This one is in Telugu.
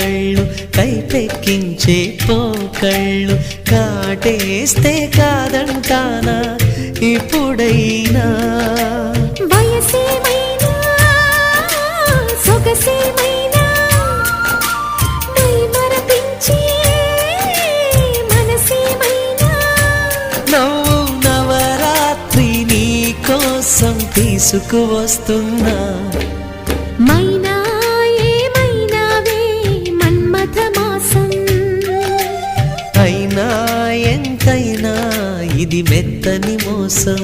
కళ్ళు కైపెక్కించే పోకళ్ళు కాటేస్తే కాదంటానా ఇప్పుడైనా వయసేమైనా సొగసేమైనా మరపించే మనసేమైనా నవ్వు నవరాత్రి నీ కోసం తీసుకువస్తున్నా మైనా ఏమైనావే మన్మథ మాసం అయినా ఎంతైనా ఇది మెత్తని మోసం